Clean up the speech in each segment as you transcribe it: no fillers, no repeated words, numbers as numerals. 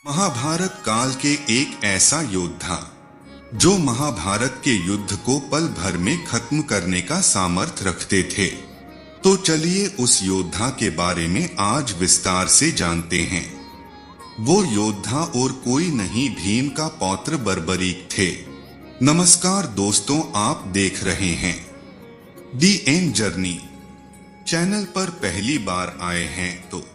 महाभारत काल के एक ऐसा योद्धा जो महाभारत के युद्ध को पल भर में खत्म करने का सामर्थ्य रखते थे। तो चलिए उस योद्धा के बारे में आज विस्तार से जानते हैं। वो योद्धा और कोई नहीं भीम का पौत्र बर्बरीक थे। नमस्कार दोस्तों, आप देख रहे हैं दी एंड जर्नी। चैनल पर पहली बार आए हैं तो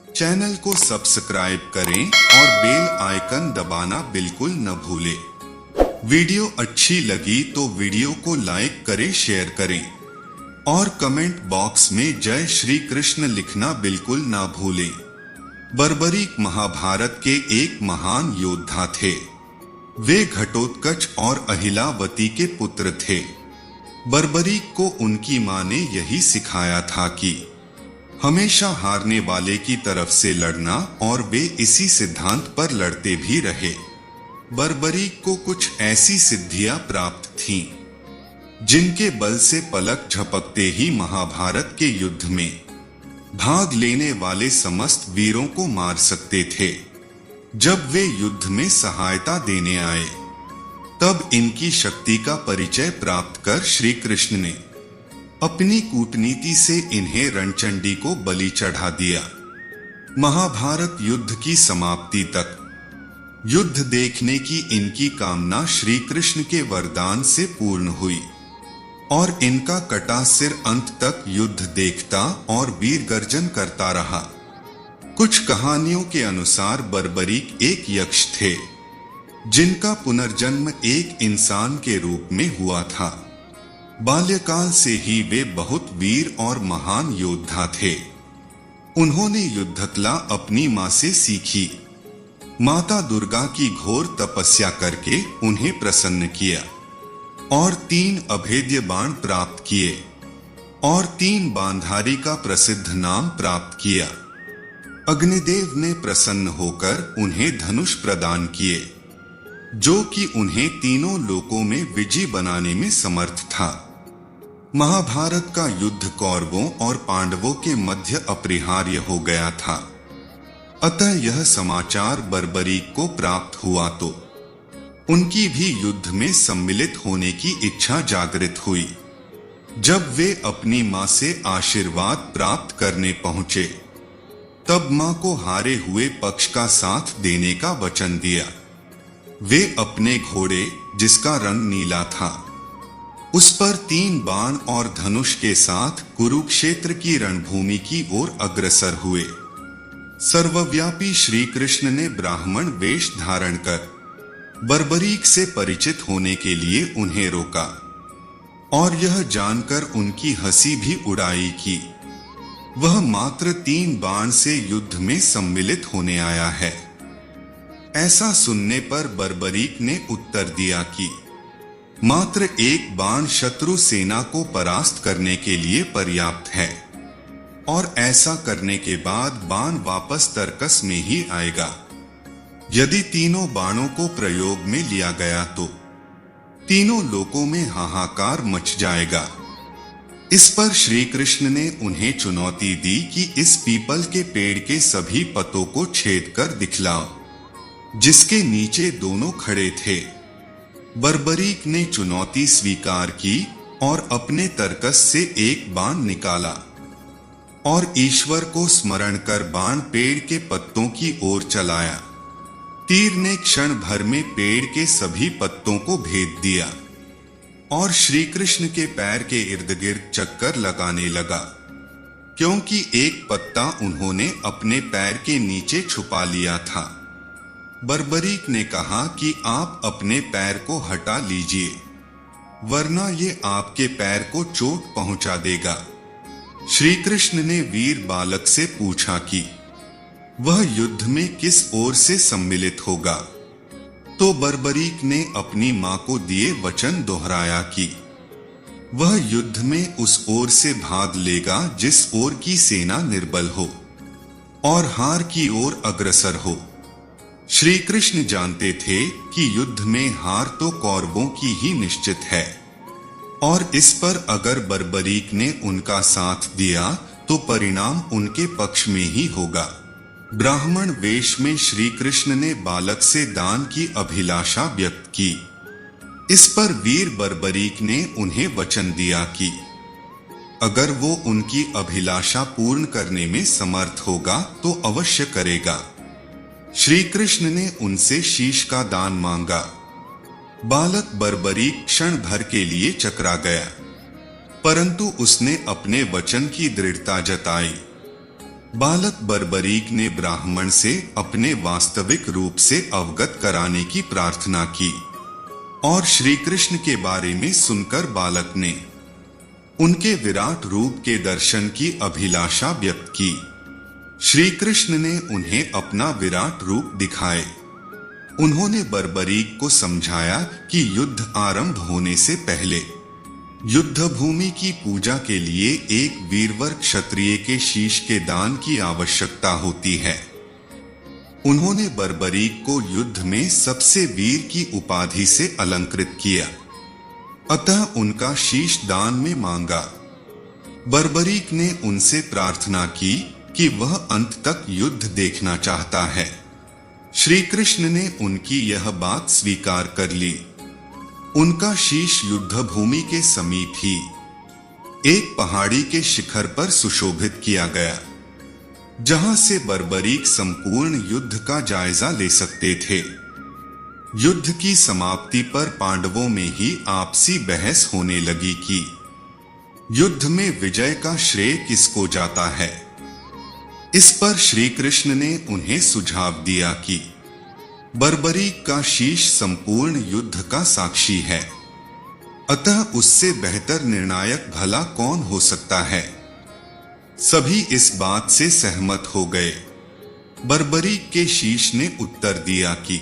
चैनल को सब्सक्राइब करें और बेल आइकन दबाना बिल्कुल न भूलें। वीडियो अच्छी लगी तो वीडियो को लाइक करें, शेयर करें और कमेंट बॉक्स में जय श्री कृष्ण लिखना बिल्कुल ना भूलें। बर्बरीक महाभारत के एक महान योद्धा थे। वे घटोत्कच और अहिलावती के पुत्र थे। बर्बरीक को उनकी मां ने यही सिखाया था कि हमेशा हारने वाले की तरफ से लड़ना, और वे इसी सिद्धांत पर लड़ते भी रहे। बर्बरीक को कुछ ऐसी सिद्धियां प्राप्त थीं जिनके बल से पलक झपकते ही महाभारत के युद्ध में भाग लेने वाले समस्त वीरों को मार सकते थे। जब वे युद्ध में सहायता देने आए तब इनकी शक्ति का परिचय प्राप्त कर श्री कृष्ण ने अपनी कूटनीति से इन्हें रणचंडी को बलि चढ़ा दिया। महाभारत युद्ध की समाप्ति तक युद्ध देखने की इनकी कामना श्री कृष्ण के वरदान से पूर्ण हुई और इनका कटा सिर अंत तक युद्ध देखता और वीर गर्जन करता रहा। कुछ कहानियों के अनुसार बर्बरीक एक यक्ष थे जिनका पुनर्जन्म एक इंसान के रूप में हुआ था। बाल्यकाल से ही वे बहुत वीर और महान योद्धा थे। उन्होंने युद्धकला अपनी मां से सीखी। माता दुर्गा की घोर तपस्या करके उन्हें प्रसन्न किया और 3 अभेद्य बाण प्राप्त किए और 3 बांधारी का प्रसिद्ध नाम प्राप्त किया। अग्निदेव ने प्रसन्न होकर उन्हें धनुष प्रदान किए जो कि उन्हें तीनों लोकों में विजयी बनाने में समर्थ था। महाभारत का युद्ध कौरवों और पांडवों के मध्य अपरिहार्य हो गया था। अतः यह समाचार बर्बरीक को प्राप्त हुआ तो उनकी भी युद्ध में सम्मिलित होने की इच्छा जागृत हुई। जब वे अपनी मां से आशीर्वाद प्राप्त करने पहुंचे तब मां को हारे हुए पक्ष का साथ देने का वचन दिया। वे अपने घोड़े, जिसका रंग नीला था, उस पर 3 बाण और धनुष के साथ कुरुक्षेत्र की रणभूमि की ओर अग्रसर हुए। सर्वव्यापी श्री कृष्ण ने ब्राह्मण वेश धारण कर बर्बरीक से परिचित होने के लिए उन्हें रोका और यह जानकर उनकी हंसी भी उड़ाई कि वह मात्र 3 बाण से युद्ध में सम्मिलित होने आया है। ऐसा सुनने पर बर्बरीक ने उत्तर दिया कि मात्र 1 बाण शत्रु सेना को परास्त करने के लिए पर्याप्त है और ऐसा करने के बाद बाण वापस तर्कस में ही आएगा। यदि तीनों बाणों को प्रयोग में लिया गया तो तीनों लोकों में हाहाकार मच जाएगा। इस पर श्री कृष्ण ने उन्हें चुनौती दी कि इस पीपल के पेड़ के सभी पत्तों को छेद कर दिखलाओ जिसके नीचे दोनों खड़े थे। बर्बरीक ने चुनौती स्वीकार की और अपने तर्कस से 1 बाण निकाला और ईश्वर को स्मरण कर बाण पेड़ के पत्तों की ओर चलाया। तीर ने क्षण भर में पेड़ के सभी पत्तों को भेद दिया और श्री कृष्ण के पैर के इर्द गिर्द चक्कर लगाने लगा, क्योंकि एक पत्ता उन्होंने अपने पैर के नीचे छुपा लिया था। बर्बरीक ने कहा कि आप अपने पैर को हटा लीजिए, वरना ये आपके पैर को चोट पहुंचा देगा। श्री कृष्ण ने वीर बालक से पूछा कि वह युद्ध में किस ओर से सम्मिलित होगा। तो बर्बरीक ने अपनी मां को दिए वचन दोहराया कि वह युद्ध में उस ओर से भाग लेगा जिस ओर की सेना निर्बल हो और हार की ओर अग्रसर हो। श्री कृष्ण जानते थे कि युद्ध में हार तो कौरवों की ही निश्चित है और इस पर अगर बर्बरीक ने उनका साथ दिया तो परिणाम उनके पक्ष में ही होगा। ब्राह्मण वेश में श्री कृष्ण ने बालक से दान की अभिलाषा व्यक्त की। इस पर वीर बर्बरीक ने उन्हें वचन दिया कि अगर वो उनकी अभिलाषा पूर्ण करने में समर्थ होगा तो अवश्य करेगा। श्री कृष्ण ने उनसे शीश का दान मांगा। बालक बर्बरीक क्षण भर के लिए चकरा गया, परंतु उसने अपने वचन की दृढ़ता जताई। बालक बर्बरीक ने ब्राह्मण से अपने वास्तविक रूप से अवगत कराने की प्रार्थना की और श्री कृष्ण के बारे में सुनकर बालक ने उनके विराट रूप के दर्शन की अभिलाषा व्यक्त की। श्री कृष्ण ने उन्हें अपना विराट रूप दिखाए। उन्होंने बर्बरीक को समझाया कि युद्ध आरंभ होने से पहले युद्ध भूमि की पूजा के लिए एक वीरवर क्षत्रिय के शीश के दान की आवश्यकता होती है। उन्होंने बर्बरीक को युद्ध में सबसे वीर की उपाधि से अलंकृत किया, अतः उनका शीश दान में मांगा। बर्बरीक ने उनसे प्रार्थना की कि वह अंत तक युद्ध देखना चाहता है। श्री कृष्ण ने उनकी यह बात स्वीकार कर ली। उनका शीश युद्ध भूमि के समीप ही एक पहाड़ी के शिखर पर सुशोभित किया गया, जहां से बर्बरीक संपूर्ण युद्ध का जायजा ले सकते थे। युद्ध की समाप्ति पर पांडवों में ही आपसी बहस होने लगी कि युद्ध में विजय का श्रेय किसको जाता है। इस पर श्री कृष्ण ने उन्हें सुझाव दिया कि बर्बरीक का शीश संपूर्ण युद्ध का साक्षी है, अतः उससे बेहतर निर्णायक भला कौन हो सकता है। सभी इस बात से सहमत हो गए। बर्बरीक के शीश ने उत्तर दिया कि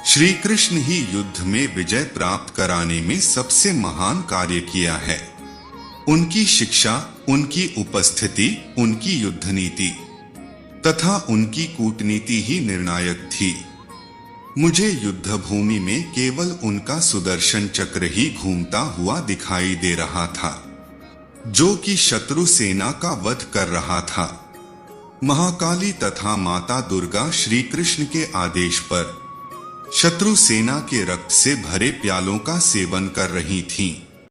श्री कृष्ण ही युद्ध में विजय प्राप्त कराने में सबसे महान कार्य किया है। उनकी शिक्षा, उनकी उपस्थिति, उनकी युद्ध नीति तथा उनकी कूटनीति ही निर्णायक थी। मुझे युद्ध भूमि में केवल उनका सुदर्शन चक्र ही घूमता हुआ दिखाई दे रहा था, जो कि शत्रु सेना का वध कर रहा था। महाकाली तथा माता दुर्गा श्री कृष्ण के आदेश पर शत्रु सेना के रक्त से भरे प्यालों का सेवन कर रही थीं।